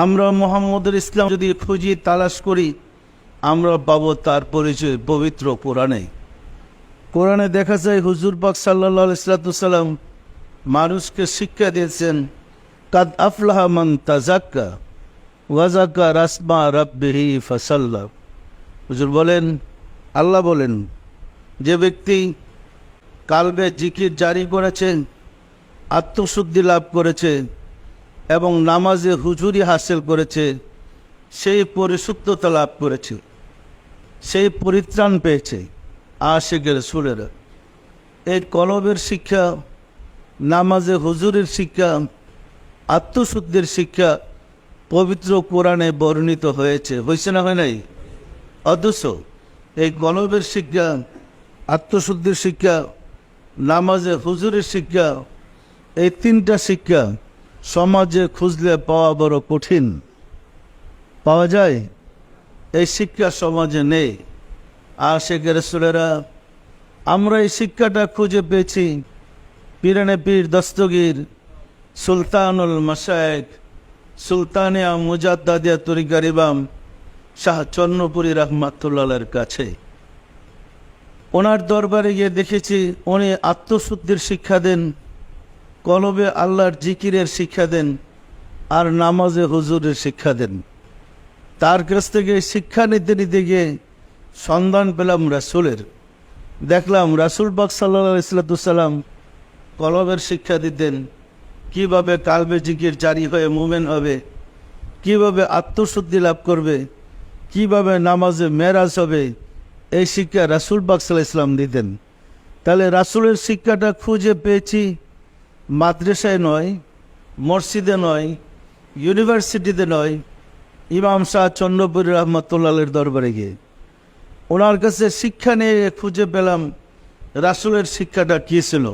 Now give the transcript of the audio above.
আমরা মুহাম্মদের ইসলাম যদি খুঁজি তালাশ করি আমরা পাবো তার পরিচয় পবিত্র কোরআনে। কোরআনে দেখা যায় হুজুর পাক সাল্লাল্লাহু আলাইহি সাল্লাম মানুষকে শিক্ষা দিয়েছেন, কাদ আফলাহা মান তাজাক্কা ওয়া যাকারা রাসমা রাব্বিহি ফাসাল্লা। হুজুর বলেন, আল্লাহ বলেন, যে ব্যক্তি কালবে জিকির জারি করেছে, আত্মশুদ্ধি লাভ করেছে এবং নামাজে হুজুরি হাসিল করেছে, সেই পরিশুদ্ধতা লাভ করেছে, সেই পরিত্রাণ পেয়েছে। আশিকের রাসূলেরা এই কলবের শিক্ষা, নামাজে হুজুরের শিক্ষা, আত্মশুদ্ধির শিক্ষা পবিত্র কোরআনে বর্ণিত হয়েছে না হয় নাই? অথচ এই কলবের শিক্ষা, আত্মশুদ্ধির শিক্ষা, নামাজে হুজুরের শিক্ষা, এই তিনটা শিক্ষা সমাজে খুঁজলে পাওয়া বড় কঠিন। পাওয়া যায়? এই শিক্ষা সমাজে নেই। আশিকের রাসূলেরা আমরা এই শিক্ষাটা খুঁজে পেয়েছি পীরানে পীর দস্তগীর সুলতানুল মাশায়েখ সুলতানিয়া মুজাদ্দাদিয়া তরিকার ইমাম শাহ চন্নপুরী রাহমাতুল্লাহর কাছে। ওনার দরবারে গিয়ে দেখেছি উনি আত্মশুদ্ধির শিক্ষা দেন, কলবে আল্লাহর জিকিরের শিক্ষা দেন, আর নামাজে হুজুরের শিক্ষা দেন। তার কাছ থেকে শিক্ষা নিতে নিতে গিয়ে সন্ধান পেলাম রাসূলের। দেখলাম রাসূল পাক সাল্লাল্লাহু আলাইহি সাল্লাম কলবের শিক্ষা দিতেন, কিভাবে কালবে জিকির জারি হয়ে মুমিন হবে, কিভাবে আত্মশুদ্ধি লাভ করবে, কিভাবে নামাজে মেরাজ হবে, এই শিক্ষা রাসূল পাক সাল্লাল্লাহু আলাইহি সাল্লাম দিতেন। তাহলে রাসূলের শিক্ষাটা খুঁজে পেয়েছি মাদ্রাসায় নয়, মসজিদে নয়, ইউনিভার্সিটিতে নয়, ইমাম শাহ চন্নপুরী রাহমাতুল্লাহর দরবারে গিয়ে ওনার কাছে শিক্ষা নিয়ে খুঁজে পেলাম রাসূলের শিক্ষাটা কী ছিল।